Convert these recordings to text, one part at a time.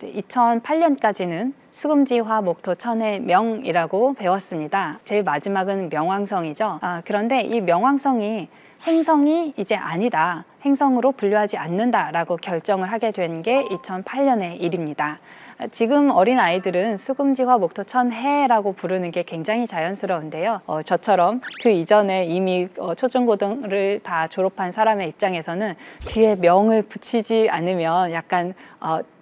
2008년까지는 수금지 화목토 천해 명이라고 배웠습니다. 제일 마지막은 명왕성이죠. 그런데 이 명왕성이 행성이 이제 아니다, 행성으로 분류하지 않는다라고 결정을 하게 된 게 2008년의 일입니다. 지금 어린 아이들은 수금지화 목토 천해라고 부르는 게 굉장히 자연스러운데요. 저처럼 그 이전에 이미 초중고등을 다 졸업한 사람의 입장에서는 뒤에 명을 붙이지 않으면 약간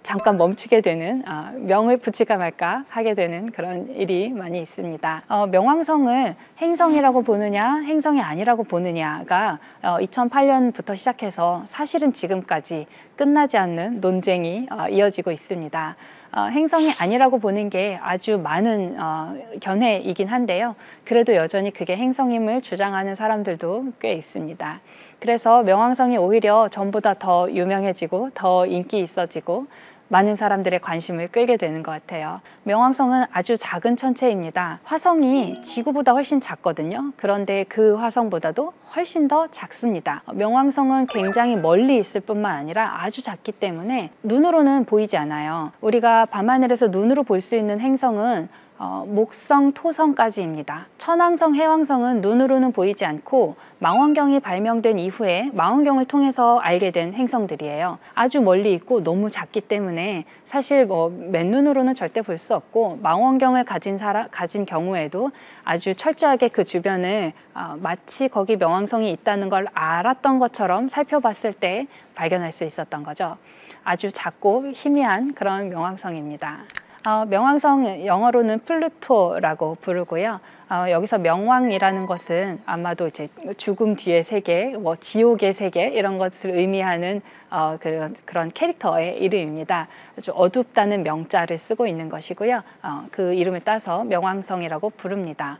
잠깐 멈추게 되는, 명을 붙일까 말까 하게 되는 그런 일이 많이 있습니다. 명왕성을 행성이라고 보느냐 행성이 아니라고 보느냐가 2008년부터 시작해서 사실은 지금까지 끝나지 않는 논쟁이 이어지고 있습니다. 행성이 아니라고 보는 게 아주 많은 견해이긴 한데요. 그래도 여전히 그게 행성임을 주장하는 사람들도 꽤 있습니다. 그래서 명왕성이 오히려 전보다 더 유명해지고 더 인기 있어지고 많은 사람들의 관심을 끌게 되는 것 같아요. 명왕성은 아주 작은 천체입니다. 화성이 지구보다 훨씬 작거든요. 그런데 그 화성보다도 훨씬 더 작습니다. 명왕성은 굉장히 멀리 있을 뿐만 아니라 아주 작기 때문에 눈으로는 보이지 않아요. 우리가 밤하늘에서 눈으로 볼 수 있는 행성은 목성, 토성까지입니다. 천왕성, 해왕성은 눈으로는 보이지 않고 망원경이 발명된 이후에 망원경을 통해서 알게 된 행성들이에요. 아주 멀리 있고 너무 작기 때문에 사실 맨눈으로는 절대 볼 수 없고, 망원경을 가진 경우에도 아주 철저하게 그 주변을 마치 거기 명왕성이 있다는 걸 알았던 것처럼 살펴봤을 때 발견할 수 있었던 거죠. 아주 작고 희미한 그런 명왕성입니다. 명왕성 영어로는 플루토라고 부르고요. 여기서 명왕이라는 것은 아마도 이제 죽음 뒤의 세계, 지옥의 세계 이런 것을 의미하는 그런 캐릭터의 이름입니다. 아주 어둡다는 명자를 쓰고 있는 것이고요. 그 이름을 따서 명왕성이라고 부릅니다.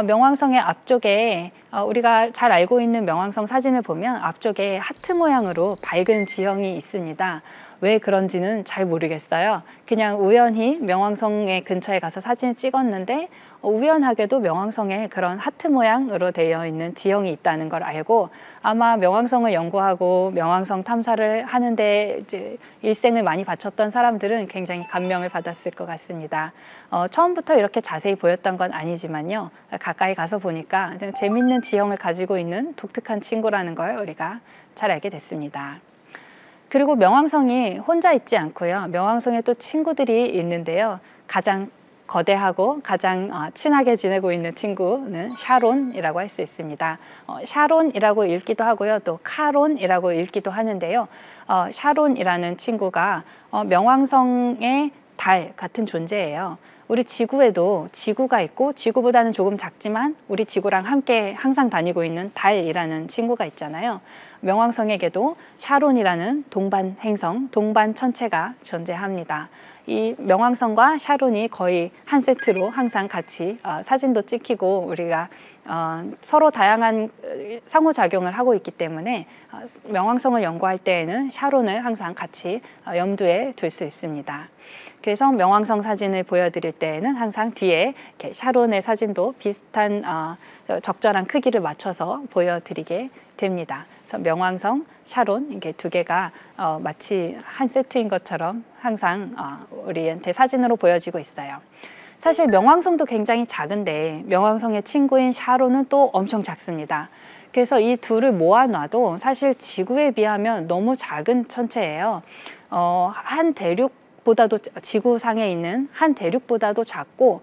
명왕성의 앞쪽에 우리가 잘 알고 있는 명왕성 사진을 보면 앞쪽에 하트 모양으로 밝은 지형이 있습니다. 왜 그런지는 잘 모르겠어요. 그냥 우연히 명왕성의 근처에 가서 사진을 찍었는데 우연하게도 명왕성에 그런 하트 모양으로 되어 있는 지형이 있다는 걸 알고, 아마 명왕성을 연구하고 명왕성 탐사를 하는데 이제 일생을 많이 바쳤던 사람들은 굉장히 감명을 받았을 것 같습니다. 처음부터 이렇게 자세히 보였던 건 아니지만요. 가까이 가서 보니까 재밌는 지형을 가지고 있는 독특한 친구라는 걸 우리가 잘 알게 됐습니다. 그리고 명왕성이 혼자 있지 않고요. 명왕성에 또 친구들이 있는데요. 가장 거대하고 가장 친하게 지내고 있는 친구는 샤론이라고 할 수 있습니다. 샤론이라고 읽기도 하고요. 또 카론이라고 읽기도 하는데요. 샤론이라는 친구가 명왕성의 달 같은 존재예요. 우리 지구에도 지구가 있고 지구보다는 조금 작지만 우리 지구랑 함께 항상 다니고 있는 달이라는 친구가 있잖아요. 명왕성에게도 샤론이라는 동반 행성, 동반 천체가 존재합니다. 이 명왕성과 샤론이 거의 한 세트로 항상 같이 사진도 찍히고 우리가 서로 다양한 상호작용을 하고 있기 때문에 명왕성을 연구할 때에는 샤론을 항상 같이 염두에 둘 수 있습니다. 그래서 명왕성 사진을 보여드릴 때에는 항상 뒤에 이렇게 샤론의 사진도 비슷한 적절한 크기를 맞춰서 보여드리게 됩니다. 그래서 명왕성, 샤론 이게 두 개가 마치 한 세트인 것처럼 항상 우리한테 사진으로 보여지고 있어요. 사실 명왕성도 굉장히 작은데 명왕성의 친구인 샤론은 또 엄청 작습니다. 그래서 이 둘을 모아놔도 사실 지구에 비하면 너무 작은 천체예요. 한 대륙보다도, 지구상에 있는 한 대륙보다도 작고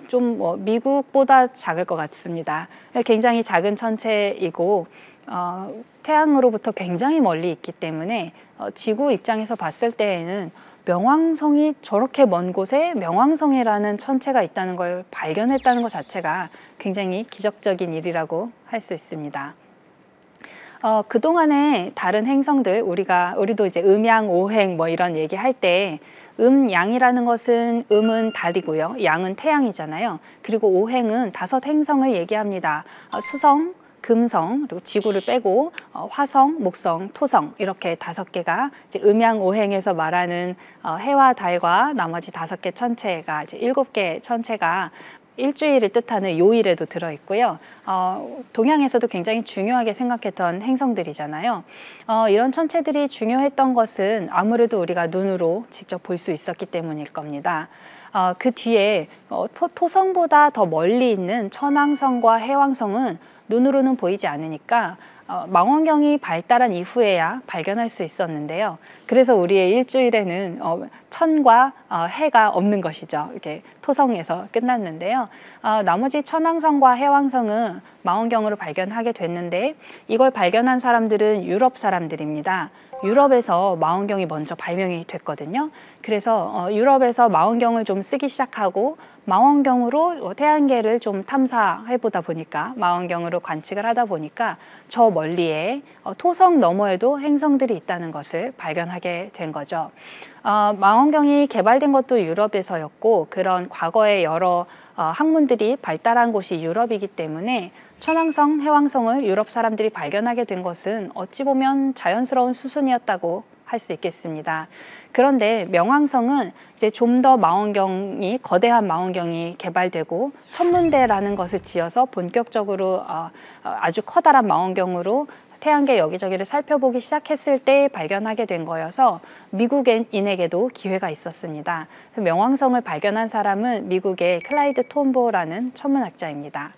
좀 미국보다 작을 것 같습니다. 굉장히 작은 천체이고 태양으로부터 굉장히 멀리 있기 때문에 지구 입장에서 봤을 때에는 명왕성이 저렇게 먼 곳에 명왕성이라는 천체가 있다는 걸 발견했다는 것 자체가 굉장히 기적적인 일이라고 할 수 있습니다. 그동안에 다른 행성들, 우리도 이제 음양, 오행 이런 얘기 할 때 양이라는 것은 음은 달이고요. 양은 태양이잖아요. 그리고 오행은 5 행성을 얘기합니다. 수성, 금성, 그리고 지구를 빼고 화성, 목성, 토성 이렇게 5개가 이제 음양오행에서 말하는 해와 달과 나머지 5개 천체가 이제 7개 천체가 일주일을 뜻하는 요일에도 들어있고요. 동양에서도 굉장히 중요하게 생각했던 행성들이잖아요. 이런 천체들이 중요했던 것은 아무래도 우리가 눈으로 직접 볼 수 있었기 때문일 겁니다. 그 뒤에 토성보다 더 멀리 있는 천왕성과 해왕성은 눈으로는 보이지 않으니까 망원경이 발달한 이후에야 발견할 수 있었는데요. 그래서 우리의 일주일에는 천과 해가 없는 것이죠. 이렇게 토성에서 끝났는데요. 나머지 천왕성과 해왕성은 망원경으로 발견하게 됐는데 이걸 발견한 사람들은 유럽 사람들입니다. 유럽에서 망원경이 먼저 발명이 됐거든요. 그래서 유럽에서 망원경을 좀 쓰기 시작하고 망원경으로 태양계를 좀 탐사해 보다 보니까 망원경으로 관측을 하다 보니까 저 멀리에 토성 너머에도 행성들이 있다는 것을 발견하게 된 거죠. 망원경이 개발된 것도 유럽에서였고 그런 과거의 여러 학문들이 발달한 곳이 유럽이기 때문에 천왕성, 해왕성을 유럽 사람들이 발견하게 된 것은 어찌 보면 자연스러운 수순이었다고 할 수 있겠습니다. 그런데 명왕성은 이제 좀 더 망원경이 거대한 망원경이 개발되고 천문대라는 것을 지어서 본격적으로 아주 커다란 망원경으로 태양계 여기저기를 살펴보기 시작했을 때 발견하게 된 거여서 미국인에게도 기회가 있었습니다. 명왕성을 발견한 사람은 미국의 클라이드 톰보라는 천문학자입니다.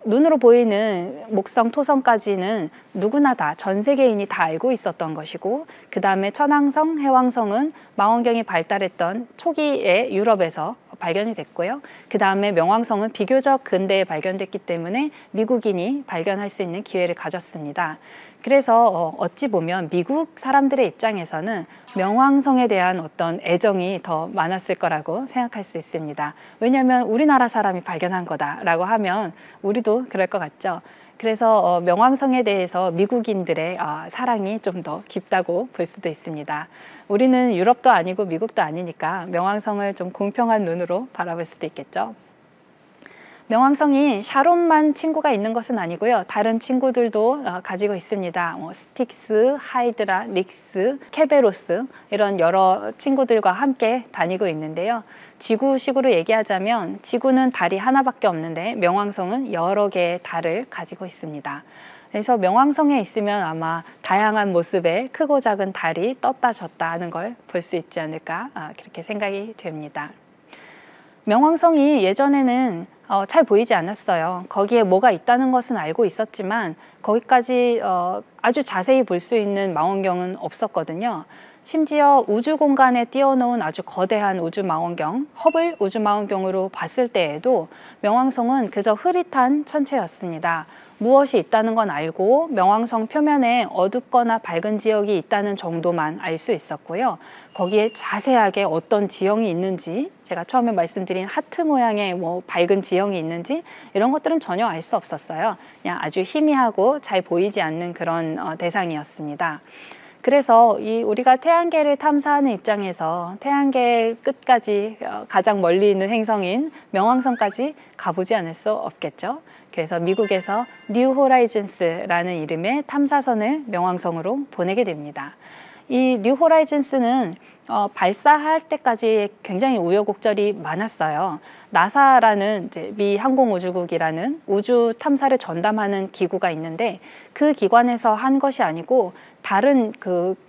눈으로 보이는 목성, 토성까지는 누구나 다, 전 세계인이 다 알고 있었던 것이고 그 다음에 천왕성, 해왕성은 망원경이 발달했던 초기에 유럽에서 발견이 됐고요. 그 다음에 명왕성은 비교적 근대에 발견됐기 때문에 미국인이 발견할 수 있는 기회를 가졌습니다. 그래서 어찌 보면 미국 사람들의 입장에서는 명왕성에 대한 어떤 애정이 더 많았을 거라고 생각할 수 있습니다. 왜냐하면 우리나라 사람이 발견한 거다라고 하면 우리도 그럴 것 같죠. 그래서 명왕성에 대해서 미국인들의 사랑이 좀 더 깊다고 볼 수도 있습니다. 우리는 유럽도 아니고 미국도 아니니까 명왕성을 좀 공평한 눈으로 바라볼 수도 있겠죠. 명왕성이 샤론만 친구가 있는 것은 아니고요. 다른 친구들도 가지고 있습니다. 스틱스, 하이드라, 닉스, 케베로스 이런 여러 친구들과 함께 다니고 있는데요. 지구식으로 얘기하자면 지구는 달이 하나밖에 없는데 명왕성은 여러 개의 달을 가지고 있습니다. 그래서 명왕성에 있으면 아마 다양한 모습의 크고 작은 달이 떴다 졌다 하는 걸 볼 수 있지 않을까 그렇게 생각이 됩니다. 명왕성이 예전에는 잘 보이지 않았어요. 거기에 뭐가 있다는 것은 알고 있었지만 거기까지 아주 자세히 볼 수 있는 망원경은 없었거든요. 심지어 우주 공간에 띄워놓은 아주 거대한 우주 망원경, 허블 우주 망원경으로 봤을 때에도 명왕성은 그저 흐릿한 천체였습니다. 무엇이 있다는 건 알고 명왕성 표면에 어둡거나 밝은 지역이 있다는 정도만 알 수 있었고요. 거기에 자세하게 어떤 지형이 있는지, 제가 처음에 말씀드린 하트 모양의 밝은 지형이 있는지 이런 것들은 전혀 알 수 없었어요. 그냥 아주 희미하고 잘 보이지 않는 그런 대상이었습니다. 그래서 우리가 태양계를 탐사하는 입장에서 태양계 끝까지 가장 멀리 있는 행성인 명왕성까지 가보지 않을 수 없겠죠. 그래서 미국에서 뉴 호라이즌스라는 이름의 탐사선을 명왕성으로 보내게 됩니다. 이 뉴 호라이즌스는 발사할 때까지 굉장히 우여곡절이 많았어요. 나사라는 이제 미 항공우주국이라는 우주 탐사를 전담하는 기구가 있는데 그 기관에서 한 것이 아니고 다른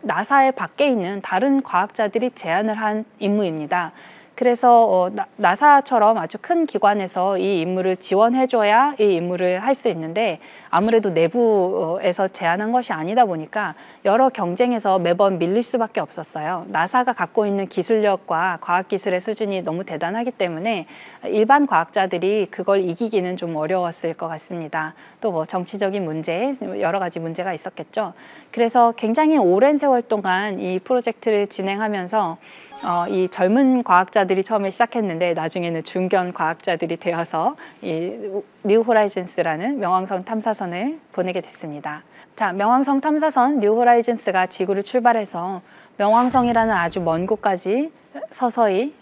나사의 밖에 있는 다른 과학자들이 제안을 한 임무입니다. 그래서 나사처럼 아주 큰 기관에서 이 임무를 지원해줘야 이 임무를 할 수 있는데 아무래도 내부에서 제안한 것이 아니다 보니까 여러 경쟁에서 매번 밀릴 수밖에 없었어요. 나사가 갖고 있는 기술력과 과학기술의 수준이 너무 대단하기 때문에 일반 과학자들이 그걸 이기기는 좀 어려웠을 것 같습니다. 또 정치적인 문제, 여러 가지 문제가 있었겠죠. 그래서 굉장히 오랜 세월 동안 이 프로젝트를 진행하면서 이 젊은 과학자들이 처음에 시작했는데 나중에는 중견 과학자들이 되어서 이 뉴 호라이즌스라는 명왕성 탐사선을 보내게 됐습니다. 자, 명왕성 탐사선 뉴 호라이즌스가 지구를 출발해서 명왕성이라는 아주 먼 곳까지 서서히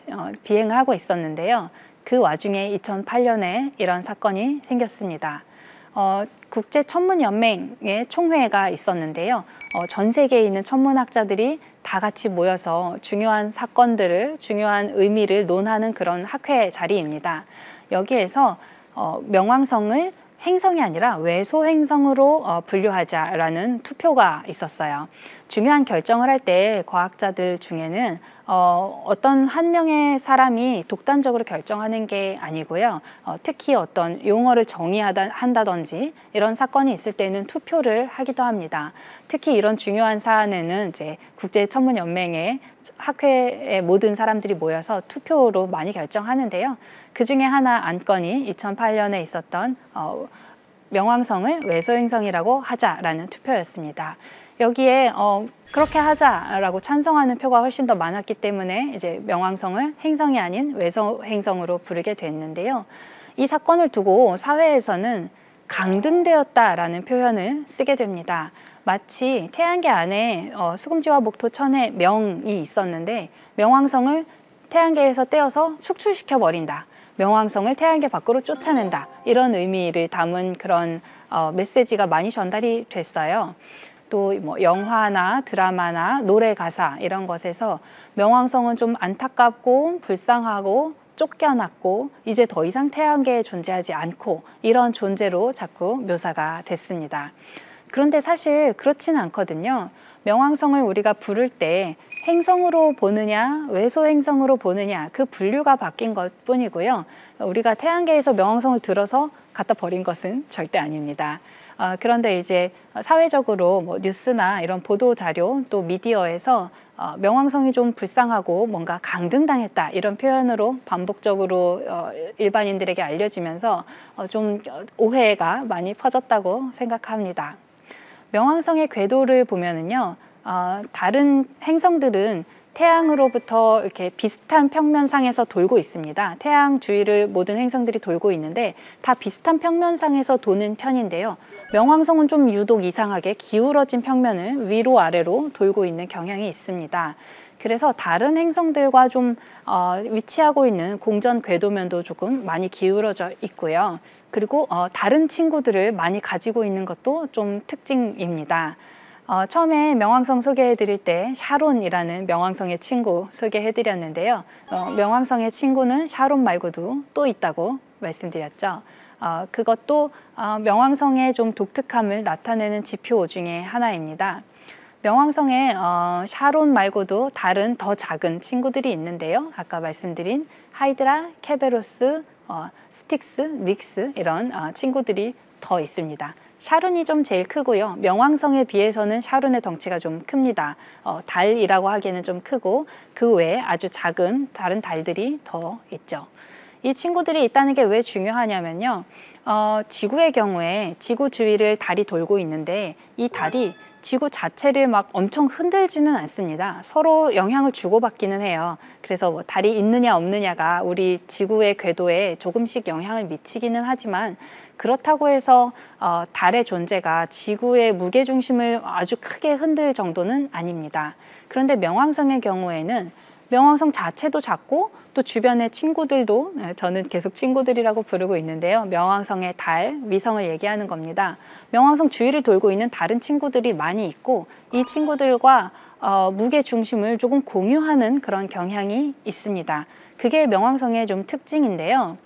비행을 하고 있었는데요. 그 와중에 2008년에 이런 사건이 생겼습니다. 국제천문연맹의 총회가 있었는데요. 전 세계에 있는 천문학자들이 다 같이 모여서 중요한 사건들을, 중요한 의미를 논하는 그런 학회 자리입니다. 여기에서 명왕성을 행성이 아니라 외소행성으로 분류하자라는 투표가 있었어요. 중요한 결정을 할 때 과학자들 중에는 어떤 한 명의 사람이 독단적으로 결정하는 게 아니고요. 특히 어떤 용어를 정의한다든지 이런 사건이 있을 때는 투표를 하기도 합니다. 특히 이런 중요한 사안에는 이제 국제천문연맹의 학회의 모든 사람들이 모여서 투표로 많이 결정하는데요. 그 중에 하나 안건이 2008년에 있었던 명왕성을 외소행성이라고 하자라는 투표였습니다. 여기에 그렇게 하자라고 찬성하는 표가 훨씬 더 많았기 때문에 이제 명왕성을 행성이 아닌 외소행성으로 부르게 됐는데요. 이 사건을 두고 사회에서는 강등되었다라는 표현을 쓰게 됩니다. 마치 태양계 안에 수금지와 목토, 천의 명이 있었는데 명왕성을 태양계에서 떼어서 축출시켜 버린다. 명왕성을 태양계 밖으로 쫓아낸다. 이런 의미를 담은 그런 메시지가 많이 전달이 됐어요. 또 뭐 영화나 드라마나 노래 가사 이런 것에서 명왕성은 좀 안타깝고 불쌍하고 쫓겨났고 이제 더 이상 태양계에 존재하지 않고 이런 존재로 자꾸 묘사가 됐습니다. 그런데 사실 그렇지는 않거든요. 명왕성을 우리가 부를 때 행성으로 보느냐 외소행성으로 보느냐 그 분류가 바뀐 것뿐이고요. 우리가 태양계에서 명왕성을 들어서 갖다 버린 것은 절대 아닙니다. 그런데 이제 사회적으로 뭐 뉴스나 이런 보도 자료 또 미디어에서 명왕성이 좀 불쌍하고 뭔가 강등당했다 이런 표현으로 반복적으로 일반인들에게 알려지면서 좀 오해가 많이 퍼졌다고 생각합니다. 명왕성의 궤도를 보면은요, 다른 행성들은 태양으로부터 이렇게 비슷한 평면상에서 돌고 있습니다. 태양 주위를 모든 행성들이 돌고 있는데 다 비슷한 평면상에서 도는 편인데요. 명왕성은 좀 유독 이상하게 기울어진 평면을 위로 아래로 돌고 있는 경향이 있습니다. 그래서 다른 행성들과 좀 위치하고 있는 공전 궤도면도 조금 많이 기울어져 있고요. 그리고 다른 친구들을 많이 가지고 있는 것도 좀 특징입니다. 처음에 명왕성 소개해드릴 때 샤론이라는 명왕성의 친구 소개해드렸는데요. 명왕성의 친구는 샤론 말고도 또 있다고 말씀드렸죠. 그것도 명왕성의 좀 독특함을 나타내는 지표 중에 하나입니다. 명왕성에 샤론 말고도 다른 더 작은 친구들이 있는데요. 아까 말씀드린 하이드라, 케베로스, 스틱스, 닉스 이런 친구들이 더 있습니다. 샤론이 좀 제일 크고요. 명왕성에 비해서는 샤론의 덩치가 좀 큽니다. 달이라고 하기에는 좀 크고 그 외에 아주 작은 다른 달들이 더 있죠. 이 친구들이 있다는 게 왜 중요하냐면요. 지구의 경우에 지구 주위를 달이 돌고 있는데 이 달이 지구 자체를 막 엄청 흔들지는 않습니다. 서로 영향을 주고받기는 해요. 그래서 뭐 달이 있느냐 없느냐가 우리 지구의 궤도에 조금씩 영향을 미치기는 하지만 그렇다고 해서 달의 존재가 지구의 무게중심을 아주 크게 흔들 정도는 아닙니다. 그런데 명왕성의 경우에는 명왕성 자체도 작고 또 주변의 친구들도 저는 계속 친구들이라고 부르고 있는데요. 명왕성의 달, 위성을 얘기하는 겁니다. 명왕성 주위를 돌고 있는 다른 친구들이 많이 있고 이 친구들과 무게 중심을 조금 공유하는 그런 경향이 있습니다. 그게 명왕성의 좀 특징인데요.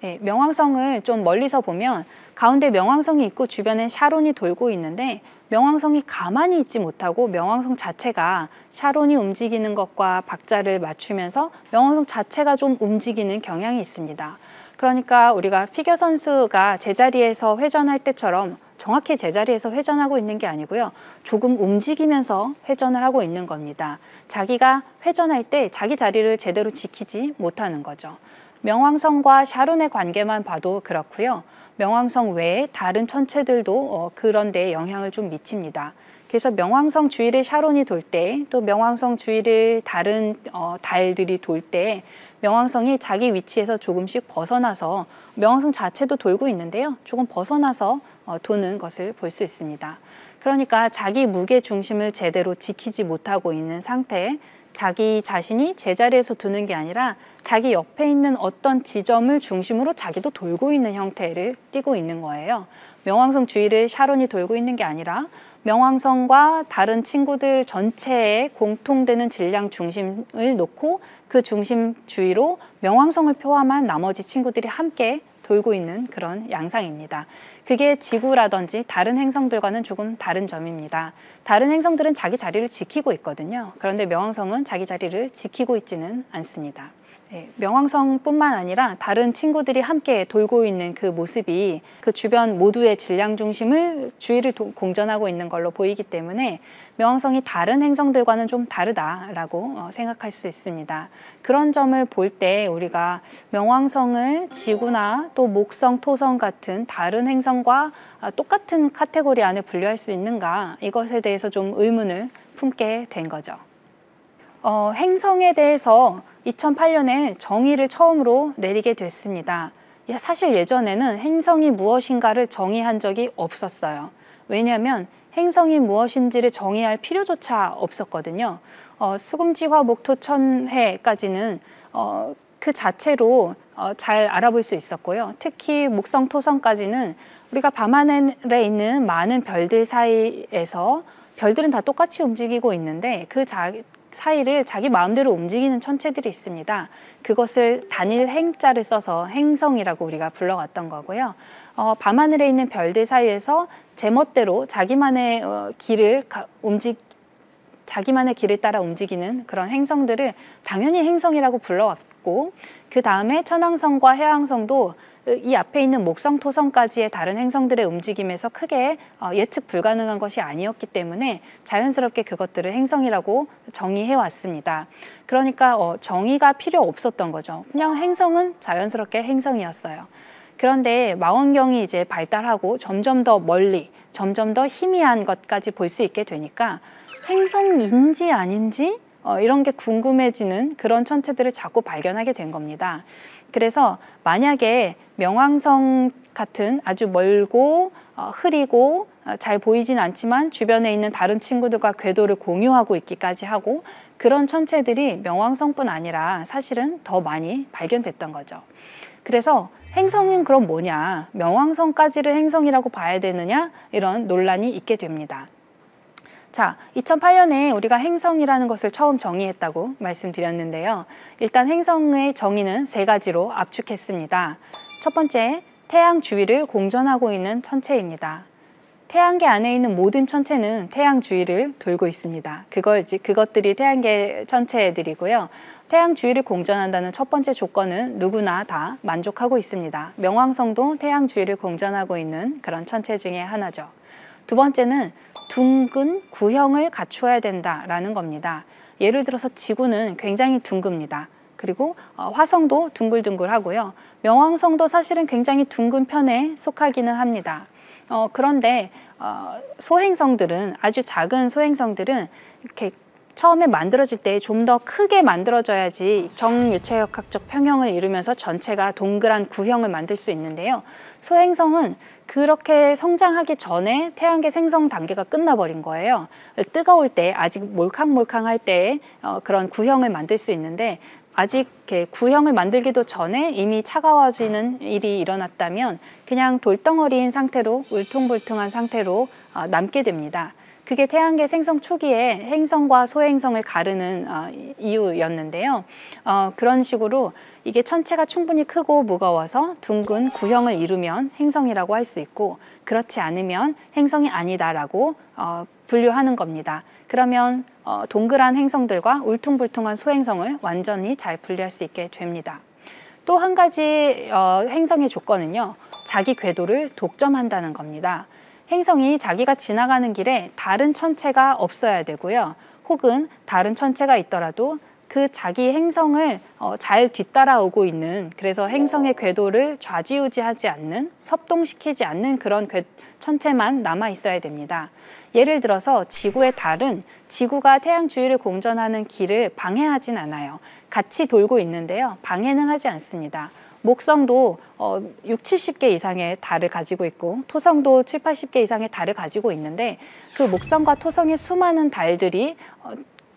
네, 명왕성을 좀 멀리서 보면 가운데 명왕성이 있고 주변에 샤론이 돌고 있는데 명왕성이 가만히 있지 못하고 명왕성 자체가 샤론이 움직이는 것과 박자를 맞추면서 명왕성 자체가 좀 움직이는 경향이 있습니다. 그러니까 우리가 피겨 선수가 제자리에서 회전할 때처럼 정확히 제자리에서 회전하고 있는 게 아니고요. 조금 움직이면서 회전을 하고 있는 겁니다. 자기가 회전할 때 자기 자리를 제대로 지키지 못하는 거죠. 명왕성과 샤론의 관계만 봐도 그렇고요. 명왕성 외에 다른 천체들도 그런 데에 영향을 좀 미칩니다. 그래서 명왕성 주위를 샤론이 돌 때, 또 명왕성 주위를 다른 달들이 돌 때 명왕성이 자기 위치에서 조금씩 벗어나서 명왕성 자체도 돌고 있는데요. 조금 벗어나서 도는 것을 볼 수 있습니다. 그러니까 자기 무게 중심을 제대로 지키지 못하고 있는 상태, 자기 자신이 제자리에서 두는 게 아니라 자기 옆에 있는 어떤 지점을 중심으로 자기도 돌고 있는 형태를 띠고 있는 거예요. 명왕성 주위를 샤론이 돌고 있는 게 아니라 명왕성과 다른 친구들 전체에 공통되는 질량 중심을 놓고 그 중심 주위로 명왕성을 포함한 나머지 친구들이 함께 돌고 있는 그런 양상입니다. 그게 지구라든지 다른 행성들과는 조금 다른 점입니다. 다른 행성들은 자기 자리를 지키고 있거든요. 그런데 명왕성은 자기 자리를 지키고 있지는 않습니다. 네, 명왕성뿐만 아니라 다른 친구들이 함께 돌고 있는 그 모습이 그 주변 모두의 질량 중심을 주위를 공전하고 있는 걸로 보이기 때문에 명왕성이 다른 행성들과는 좀 다르다라고 생각할 수 있습니다. 그런 점을 볼 때 우리가 명왕성을 지구나 또 목성, 토성 같은 다른 행성과 똑같은 카테고리 안에 분류할 수 있는가, 이것에 대해서 좀 의문을 품게 된 거죠. 행성에 대해서 2008년에 정의를 처음으로 내리게 됐습니다. 사실 예전에는 행성이 무엇인가를 정의한 적이 없었어요. 왜냐하면 행성이 무엇인지를 정의할 필요조차 없었거든요. 수금지화 목토천해까지는 그 자체로 잘 알아볼 수 있었고요. 특히 목성, 토성까지는 우리가 밤하늘에 있는 많은 별들 사이에서 별들은 다 똑같이 움직이고 있는데 그 사이를 자기 마음대로 움직이는 천체들이 있습니다. 그것을 단일 행자를 써서 행성이라고 우리가 불러왔던 거고요. 밤하늘에 있는 별들 사이에서 제멋대로 자기만의 길을 따라 움직이는 그런 행성들을 당연히 행성이라고 불러왔고, 그 다음에 천왕성과 해왕성도 이 앞에 있는 목성, 토성까지의 다른 행성들의 움직임에서 크게 예측 불가능한 것이 아니었기 때문에 자연스럽게 그것들을 행성이라고 정의해 왔습니다. 그러니까 정의가 필요 없었던 거죠. 그냥 행성은 자연스럽게 행성이었어요. 그런데 망원경이 이제 발달하고 점점 더 멀리, 점점 더 희미한 것까지 볼 수 있게 되니까 행성인지 아닌지 이런 게 궁금해지는 그런 천체들을 자꾸 발견하게 된 겁니다. 그래서 만약에 명왕성 같은 아주 멀고 흐리고 잘 보이진 않지만 주변에 있는 다른 친구들과 궤도를 공유하고 있기까지 하고 그런 천체들이 명왕성뿐 아니라 사실은 더 많이 발견됐던 거죠. 그래서 행성은 그럼 뭐냐? 명왕성까지를 행성이라고 봐야 되느냐? 이런 논란이 있게 됩니다. 자, 2008년에 우리가 행성이라는 것을 처음 정의했다고 말씀드렸는데요. 일단 행성의 정의는 세 가지로 압축했습니다. 첫 번째, 태양 주위를 공전하고 있는 천체입니다. 태양계 안에 있는 모든 천체는 태양 주위를 돌고 있습니다. 그것들이 태양계 천체들이고요. 태양 주위를 공전한다는 첫 번째 조건은 누구나 다 만족하고 있습니다. 명왕성도 태양 주위를 공전하고 있는 그런 천체 중에 하나죠. 두 번째는 둥근 구형을 갖추어야 된다라는 겁니다. 예를 들어서 지구는 굉장히 둥급니다. 그리고 화성도 둥글둥글하고요. 명왕성도 사실은 굉장히 둥근 편에 속하기는 합니다. 그런데 소행성들은, 아주 작은 소행성들은 이렇게 처음에 만들어질 때 좀 더 크게 만들어져야지 정유체역학적 평형을 이루면서 전체가 동그란 구형을 만들 수 있는데요. 소행성은 그렇게 성장하기 전에 태양계 생성 단계가 끝나버린 거예요. 뜨거울 때, 아직 몰캉몰캉할 때 그런 구형을 만들 수 있는데, 아직 이렇게 구형을 만들기도 전에 이미 차가워지는 일이 일어났다면 그냥 돌덩어리인 상태로, 울퉁불퉁한 상태로 남게 됩니다. 그게 태양계 생성 초기에 행성과 소행성을 가르는 이유였는데요. 그런 식으로 이게 천체가 충분히 크고 무거워서 둥근 구형을 이루면 행성이라고 할 수 있고, 그렇지 않으면 행성이 아니다라고 분류하는 겁니다. 그러면 동그란 행성들과 울퉁불퉁한 소행성을 완전히 잘 분리할 수 있게 됩니다. 또 한 가지 행성의 조건은요, 자기 궤도를 독점한다는 겁니다. 행성이 자기가 지나가는 길에 다른 천체가 없어야 되고요. 혹은 다른 천체가 있더라도 그 자기 행성을 잘 뒤따라오고 있는, 그래서 행성의 궤도를 좌지우지하지 않는, 섭동시키지 않는 그런 천체만 남아 있어야 됩니다. 예를 들어서 지구의 달은 지구가 태양 주위를 공전하는 길을 방해하진 않아요. 같이 돌고 있는데요. 방해는 하지 않습니다. 목성도 6, 70개 이상의 달을 가지고 있고 토성도 7, 80개 이상의 달을 가지고 있는데 그 목성과 토성의 수많은 달들이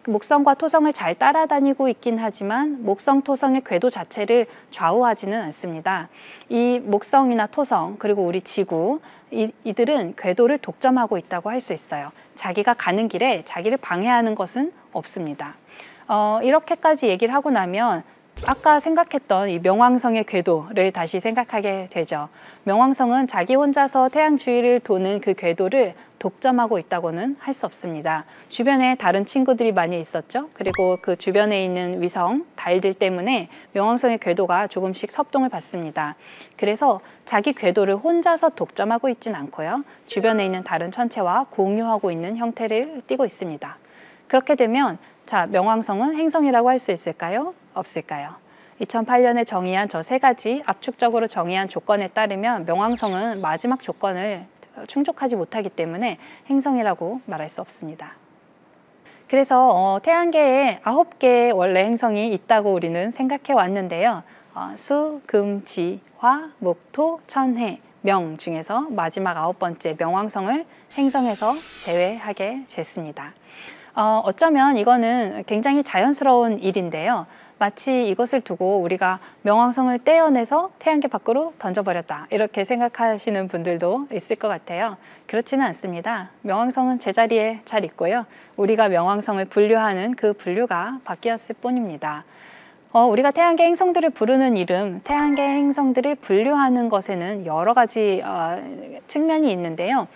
목성과 토성을 잘 따라다니고 있긴 하지만 목성, 토성의 궤도 자체를 좌우하지는 않습니다. 이 목성이나 토성 그리고 우리 지구 이들은 궤도를 독점하고 있다고 할 수 있어요. 자기가 가는 길에 자기를 방해하는 것은 없습니다. 이렇게까지 얘기를 하고 나면 아까 생각했던 이 명왕성의 궤도를 다시 생각하게 되죠. 명왕성은 자기 혼자서 태양 주위를 도는 그 궤도를 독점하고 있다고는 할 수 없습니다. 주변에 다른 친구들이 많이 있었죠. 그리고 그 주변에 있는 위성, 달들 때문에 명왕성의 궤도가 조금씩 섭동을 받습니다. 그래서 자기 궤도를 혼자서 독점하고 있진 않고요. 주변에 있는 다른 천체와 공유하고 있는 형태를 띠고 있습니다. 그렇게 되면 자, 명왕성은 행성이라고 할 수 있을까요? 없을까요? 2008년에 정의한 저 세 가지 압축적으로 정의한 조건에 따르면 명왕성은 마지막 조건을 충족하지 못하기 때문에 행성이라고 말할 수 없습니다. 그래서 태양계에 9개의 원래 행성이 있다고 우리는 생각해 왔는데요. 수, 금, 지, 화, 목, 토, 천, 해, 명 중에서 마지막 9번째 명왕성을 행성에서 제외하게 됐습니다. 어쩌면 이거는 굉장히 자연스러운 일인데요. 마치 이것을 두고 우리가 명왕성을 떼어내서 태양계 밖으로 던져버렸다 이렇게 생각하시는 분들도 있을 것 같아요. 그렇지는 않습니다. 명왕성은 제자리에 잘 있고요. 우리가 명왕성을 분류하는 그 분류가 바뀌었을 뿐입니다. 우리가 태양계 행성들을 부르는 이름, 태양계 행성들을 분류하는 것에는 여러 가지 측면이 있는데요.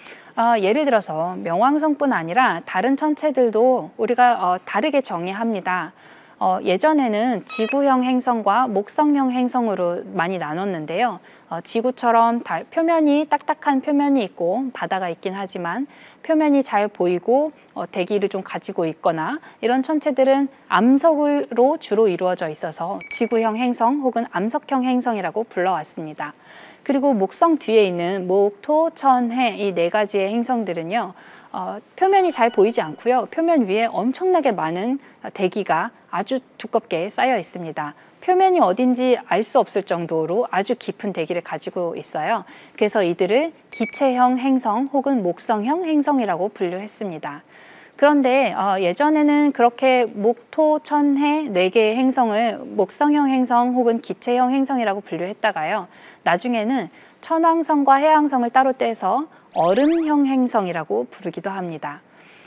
예를 들어서 명왕성뿐 아니라 다른 천체들도 우리가 다르게 정의합니다. 예전에는 지구형 행성과 목성형 행성으로 많이 나눴는데요. 지구처럼 표면이 딱딱한 표면이 있고 바다가 있긴 하지만 표면이 잘 보이고 대기를 좀 가지고 있거나 이런 천체들은 암석으로 주로 이루어져 있어서 지구형 행성 혹은 암석형 행성이라고 불러왔습니다. 그리고 목성 뒤에 있는 목, 토, 천, 해 이 네 가지의 행성들은요. 표면이 잘 보이지 않고요. 표면 위에 엄청나게 많은 대기가 아주 두껍게 쌓여 있습니다. 표면이 어딘지 알 수 없을 정도로 아주 깊은 대기를 가지고 있어요. 그래서 이들을 기체형 행성 혹은 목성형 행성이라고 분류했습니다. 그런데 예전에는 그렇게 목, 토, 천, 해 4개의 행성을 목성형 행성 혹은 기체형 행성이라고 분류했다가요. 나중에는 천왕성과 해왕성을 따로 떼서 얼음형 행성이라고 부르기도 합니다.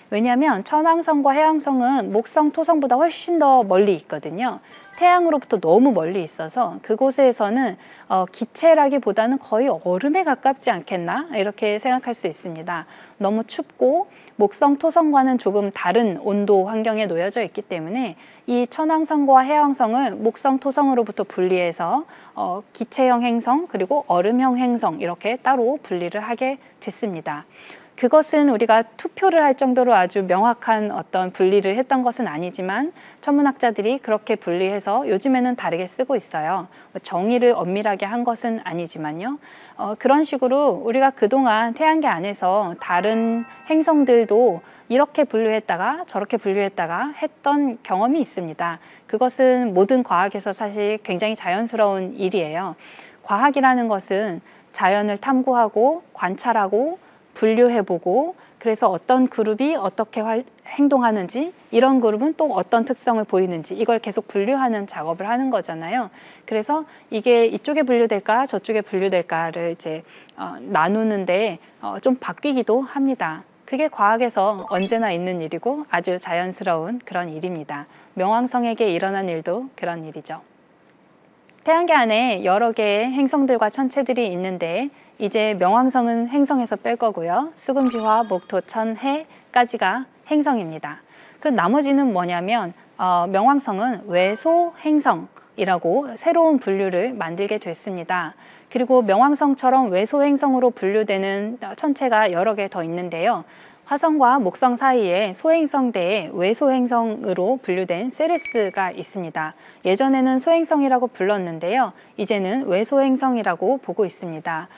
왜냐하면 천왕성과 해왕성은 목성, 토성보다 훨씬 더 멀리 있거든요. 태양으로부터 너무 멀리 있어서 그곳에서는 기체라기보다는 거의 얼음에 가깝지 않겠나 이렇게 생각할 수 있습니다. 너무 춥고 목성, 토성과는 조금 다른 온도 환경에 놓여져 있기 때문에 이 천왕성과 해왕성을 목성, 토성으로부터 분리해서 기체형 행성 그리고 얼음형 행성 이렇게 따로 분리를 하게 됐습니다. 그것은 우리가 투표를 할 정도로 아주 명확한 어떤 분리를 했던 것은 아니지만 천문학자들이 그렇게 분리해서 요즘에는 다르게 쓰고 있어요. 정의를 엄밀하게 한 것은 아니지만요. 그런 식으로 우리가 그동안 태양계 안에서 다른 행성들도 이렇게 분류했다가 저렇게 분류했다가 했던 경험이 있습니다. 그것은 모든 과학에서 사실 굉장히 자연스러운 일이에요. 과학이라는 것은 자연을 탐구하고 관찰하고 분류해보고 그래서 어떤 그룹이 어떻게 행동하는지 이런 그룹은 또 어떤 특성을 보이는지 이걸 계속 분류하는 작업을 하는 거잖아요. 그래서 이게 이쪽에 분류될까 저쪽에 분류될까를 이제 나누는데 좀 바뀌기도 합니다. 그게 과학에서 언제나 있는 일이고 아주 자연스러운 그런 일입니다. 명왕성에게 일어난 일도 그런 일이죠. 태양계 안에 여러 개의 행성들과 천체들이 있는데 이제 명왕성은 행성에서 뺄 거고요. 수금지화, 목토, 천, 해까지가 행성입니다. 그 나머지는 뭐냐면 명왕성은 외소 행성이라고 새로운 분류를 만들게 됐습니다. 그리고 명왕성처럼 외소 행성으로 분류되는 천체가 여러 개 더 있는데요. 화성과 목성 사이에 소행성대에 외소행성으로 분류된 세레스가 있습니다. 예전에는 소행성이라고 불렀는데요. 이제는 외소행성이라고 보고 있습니다.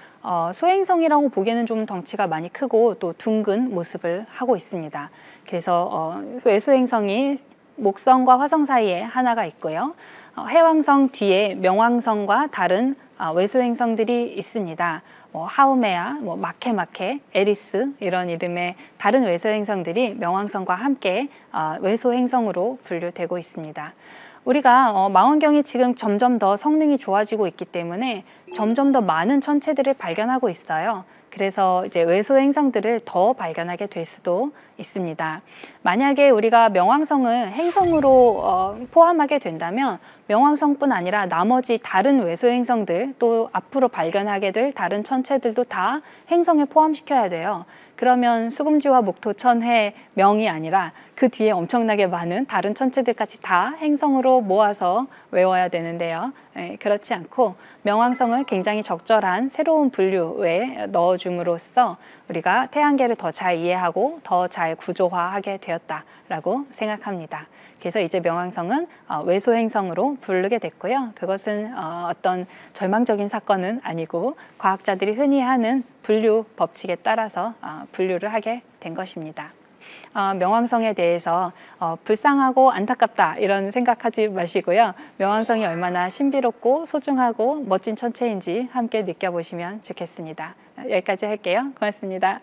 소행성이라고 보기에는 좀 덩치가 많이 크고 또 둥근 모습을 하고 있습니다. 그래서 외소행성이 목성과 화성 사이에 하나가 있고요. 해왕성 뒤에 명왕성과 다른 외소 행성들이 있습니다. 하우메아, 마케마케, 에리스 이런 이름의 다른 외소 행성들이 명왕성과 함께 외소 행성으로 분류되고 있습니다. 우리가 망원경이 지금 점점 더 성능이 좋아지고 있기 때문에 점점 더 많은 천체들을 발견하고 있어요. 그래서 이제 외소 행성들을 더 발견하게 될 수도 있습니다. 만약에 우리가 명왕성을 행성으로 포함하게 된다면 명왕성뿐 아니라 나머지 다른 외소 행성들 또 앞으로 발견하게 될 다른 천체들도 다 행성에 포함시켜야 돼요. 그러면 수금지와 목토, 천해, 명이 아니라 그 뒤에 엄청나게 많은 다른 천체들까지 다 행성으로 모아서 외워야 되는데요. 그렇지 않고 명왕성을 굉장히 적절한 새로운 분류에 넣어줌으로써 우리가 태양계를 더 잘 이해하고 더 잘 구조화하게 되었다라고 생각합니다. 그래서 이제 명왕성은 외소 행성으로 부르게 됐고요. 그것은 어떤 절망적인 사건은 아니고 과학자들이 흔히 하는 분류 법칙에 따라서 분류를 하게 된 것입니다. 명왕성에 대해서 불쌍하고 안타깝다 이런 생각하지 마시고요. 명왕성이 얼마나 신비롭고 소중하고 멋진 천체인지 함께 느껴보시면 좋겠습니다. 여기까지 할게요. 고맙습니다.